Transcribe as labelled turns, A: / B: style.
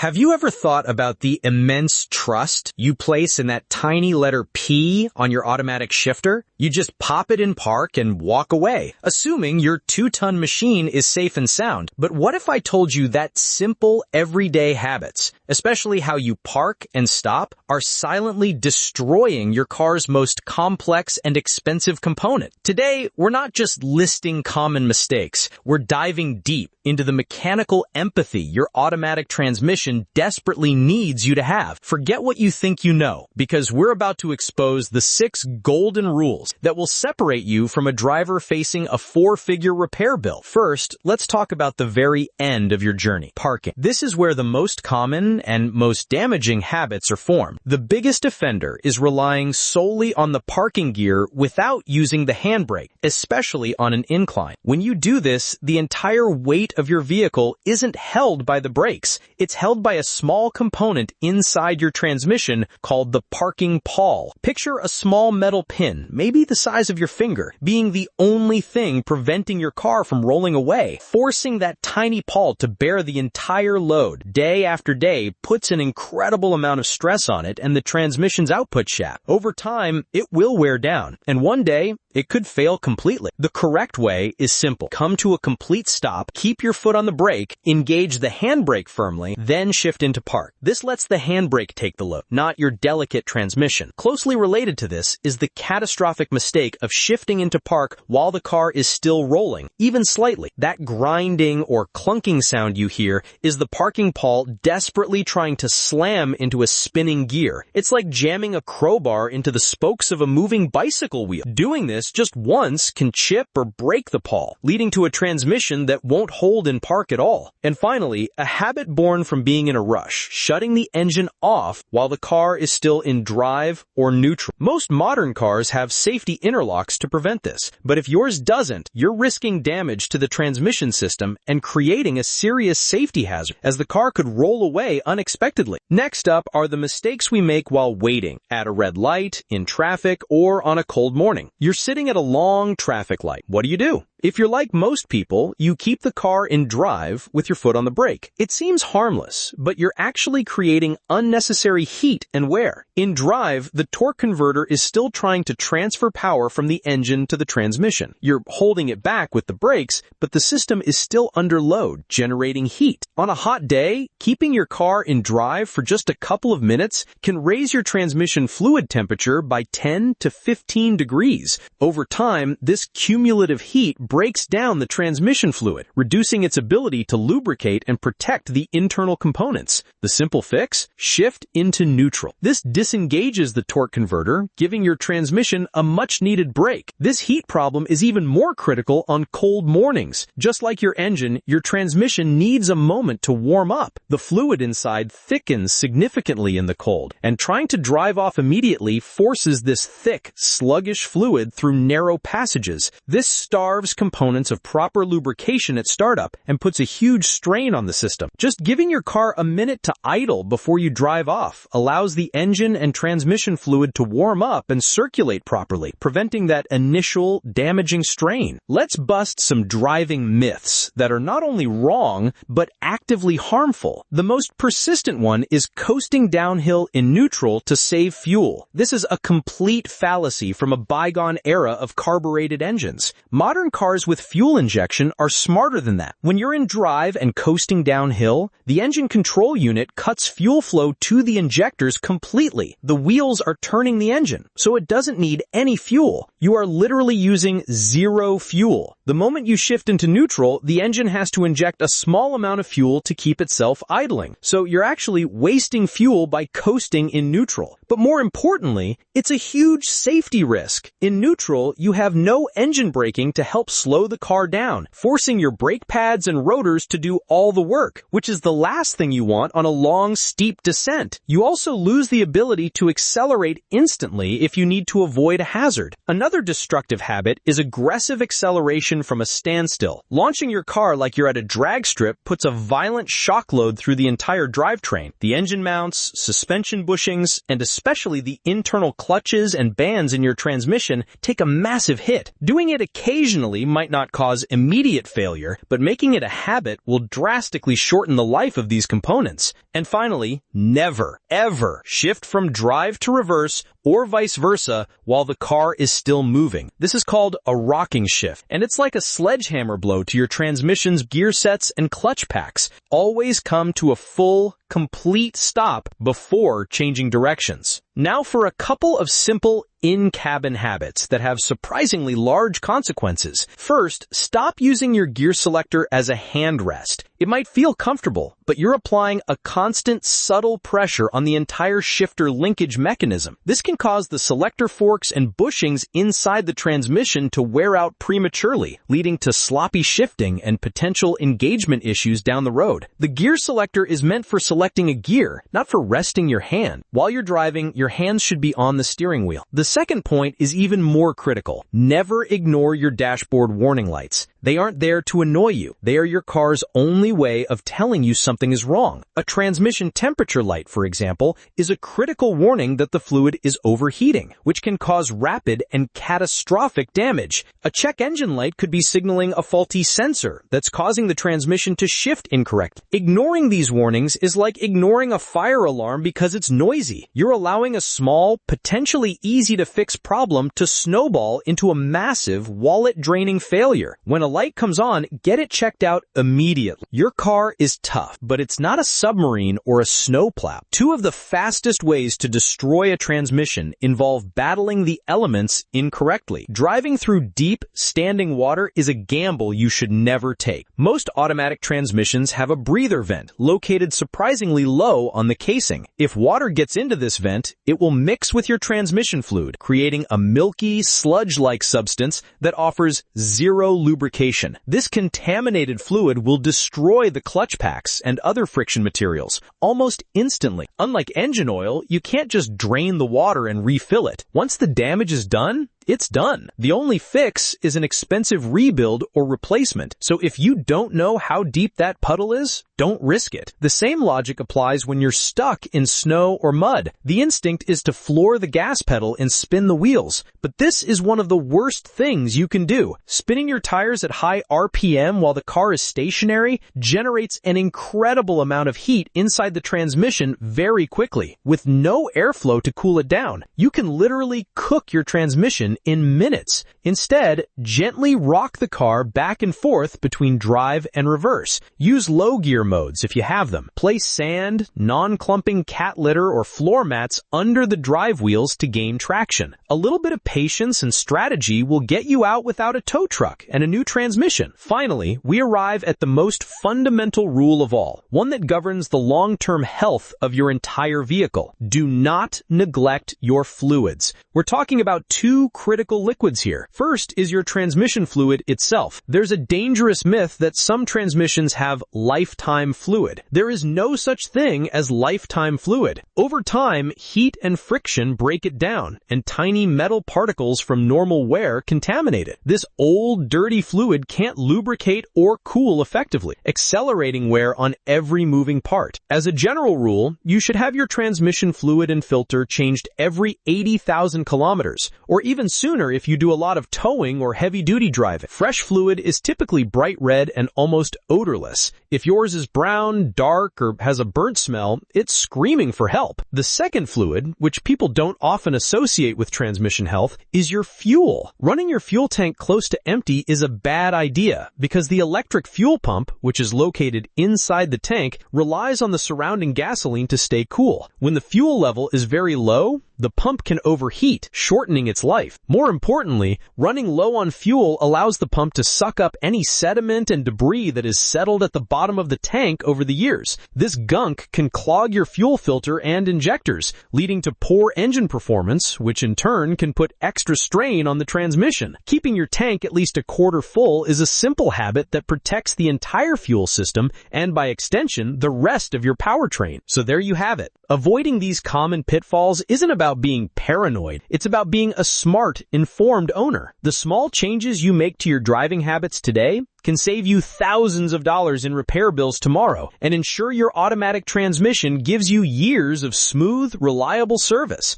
A: Have you ever thought about the immense trust you place in that tiny letter P on your automatic shifter? You just pop it in park and walk away, assuming your 2-ton machine is safe and sound. But what if I told you that simple, everyday habits, especially how you park and stop, are silently destroying your car's most complex and expensive component? Today, we're not just listing common mistakes. We're diving deep into the mechanical empathy your automatic transmission desperately needs you to have. Forget what you think you know, because we're about to expose the 6 golden rules that will separate you from a driver facing a 4-figure repair bill. First, let's talk about the very end of your journey, parking. This is where the most common and most damaging habits are formed. The biggest offender is relying solely on the parking gear without using the handbrake, especially on an incline. When you do this, the entire weight of your vehicle isn't held by the brakes. It's held by a small component inside your transmission called the parking pawl. Picture a small metal pin, maybe the size of your finger, being the only thing preventing your car from rolling away. Forcing that tiny pawl to bear the entire load day after day puts an incredible amount of stress on it and the transmission's output shaft. Over time, it will wear down, and one day, it could fail completely. The correct way is simple. Come to a complete stop, keep your foot on the brake, engage the handbrake firmly, then shift into park. This lets the handbrake take the load, not your delicate transmission. Closely related to this is the catastrophic mistake of shifting into park while the car is still rolling, even slightly. That grinding or clunking sound you hear is the parking pawl desperately trying to slam into a spinning gear. It's like jamming a crowbar into the spokes of a moving bicycle wheel. Doing this just once can chip or break the pawl, leading to a transmission that won't hold in park at all. And finally, a habit born from being in a rush, shutting the engine off while the car is still in drive or neutral. Most modern cars have safety interlocks to prevent this, but if yours doesn't, you're risking damage to the transmission system and creating a serious safety hazard, as the car could roll away unexpectedly. Next up are the mistakes we make while waiting, at a red light, in traffic, or on a cold morning. You're sitting at a long traffic light. What do? If you're like most people, you keep the car in drive with your foot on the brake. It seems harmless, but you're actually creating unnecessary heat and wear. In drive, the torque converter is still trying to transfer power from the engine to the transmission. You're holding it back with the brakes, but the system is still under load, generating heat. On a hot day, keeping your car in drive for just a couple of minutes can raise your transmission fluid temperature by 10 to 15 degrees. Over time, this cumulative heat breaks down the transmission fluid, reducing its ability to lubricate and protect the internal components. The simple fix? Shift into neutral. This disengages the torque converter, giving your transmission a much-needed break. This heat problem is even more critical on cold mornings. Just like your engine, your transmission needs a moment to warm up. The fluid inside thickens significantly in the cold, and trying to drive off immediately forces this thick, sluggish fluid through narrow passages. This starves components of proper lubrication at startup and puts a huge strain on the system. Just giving your car a minute to idle before you drive off allows the engine and transmission fluid to warm up and circulate properly, preventing that initial damaging strain. Let's bust some driving myths that are not only wrong, but actively harmful. The most persistent one is coasting downhill in neutral to save fuel. This is a complete fallacy from a bygone era of carbureted engines. Modern cars with fuel injection are smarter than that. When you're in drive and coasting downhill, the engine control unit cuts fuel flow to the injectors completely. The wheels are turning the engine, so it doesn't need any fuel. You are literally using zero fuel. The moment you shift into neutral, the engine has to inject a small amount of fuel to keep itself idling. So you're actually wasting fuel by coasting in neutral. But more importantly, it's a huge safety risk. In neutral, you have no engine braking to help slow the car down, forcing your brake pads and rotors to do all the work, which is the last thing you want on a long, steep descent. You also lose the ability to accelerate instantly if you need to avoid a hazard. Another Another destructive habit is aggressive acceleration from a standstill. Launching your car like you're at a drag strip puts a violent shock load through the entire drivetrain. The engine mounts, suspension bushings, and especially the internal clutches and bands in your transmission take a massive hit. Doing it occasionally might not cause immediate failure, but making it a habit will drastically shorten the life of these components. And finally, never, ever shift from drive to reverse or vice versa while the car is still moving. This is called a rocking shift, and it's like a sledgehammer blow to your transmission's gear sets and clutch packs. Always come to a full, complete stop before changing directions. Now for a couple of simple in-cabin habits that have surprisingly large consequences. First, stop using your gear selector as a hand rest. It might feel comfortable, but you're applying a constant, subtle pressure on the entire shifter linkage mechanism. This can cause the selector forks and bushings inside the transmission to wear out prematurely, leading to sloppy shifting and potential engagement issues down the road. The gear selector is meant for selecting a gear, not for resting your hand. While you're driving, your hands should be on the steering wheel. The second point is even more critical. Never ignore your dashboard warning lights. They aren't there to annoy you. They are your car's only way of telling you something is wrong. A transmission temperature light, for example, is a critical warning that the fluid is overheating, which can cause rapid and catastrophic damage. A check engine light could be signaling a faulty sensor that's causing the transmission to shift incorrectly. Ignoring these warnings is like ignoring a fire alarm because it's noisy. You're allowing a small, potentially easy-to-fix problem to snowball into a massive, wallet-draining failure. When a light comes on, get it checked out immediately. Your car is tough, but it's not a submarine or a snowplow. Two of the fastest ways to destroy a transmission involve battling the elements incorrectly. Driving through deep, standing water is a gamble you should never take. Most automatic transmissions have a breather vent located surprisingly low on the casing. If water gets into this vent, it will mix with your transmission fluid, creating a milky, sludge-like substance that offers zero lubrication. This contaminated fluid will destroy the clutch packs and other friction materials almost instantly. Unlike engine oil, you can't just drain the water and refill it. Once the damage is done, it's done. The only fix is an expensive rebuild or replacement. So if you don't know how deep that puddle is, don't risk it. The same logic applies when you're stuck in snow or mud. The instinct is to floor the gas pedal and spin the wheels. But this is one of the worst things you can do. Spinning your tires at high RPM while the car is stationary generates an incredible amount of heat inside the transmission very quickly. With no airflow to cool it down, you can literally cook your transmission in minutes. Instead, gently rock the car back and forth between drive and reverse. Use low gear modes if you have them. Place sand, non-clumping cat litter, or floor mats under the drive wheels to gain traction. A little bit of patience and strategy will get you out without a tow truck and a new transmission. Finally, we arrive at the most fundamental rule of all, one that governs the long-term health of your entire vehicle. Do not neglect your fluids. We're talking about two critical liquids here. First is your transmission fluid itself. There's a dangerous myth that some transmissions have lifetime fluid. There is no such thing as lifetime fluid. Over time, heat and friction break it down, and tiny metal particles from normal wear contaminate it. This old, dirty fluid can't lubricate or cool effectively, accelerating wear on every moving part. As a general rule, you should have your transmission fluid and filter changed every 80,000 kilometers, or even sooner if you do a lot of towing or heavy-duty driving. Fresh fluid is typically bright red and almost odorless. If yours is brown, dark, or has a burnt smell, it's screaming for help. The second fluid, which people don't often associate with transmission health, is your fuel. Running your fuel tank close to empty is a bad idea because the electric fuel pump, which is located inside the tank, relies on the surrounding gasoline to stay cool. When the fuel level is very low, the pump can overheat, shortening its life. More importantly, running low on fuel allows the pump to suck up any sediment and debris that is settled at the bottom of the tank over the years. This gunk can clog your fuel filter and injectors, leading to poor engine performance, which in turn can put extra strain on the transmission. Keeping your tank at least a quarter full is a simple habit that protects the entire fuel system and, by extension, the rest of your powertrain. So there you have it. Avoiding these common pitfalls isn't about about being paranoid. It's about being a smart, informed owner. The small changes you make to your driving habits today can save you thousands of dollars in repair bills tomorrow and ensure your automatic transmission gives you years of smooth, reliable service.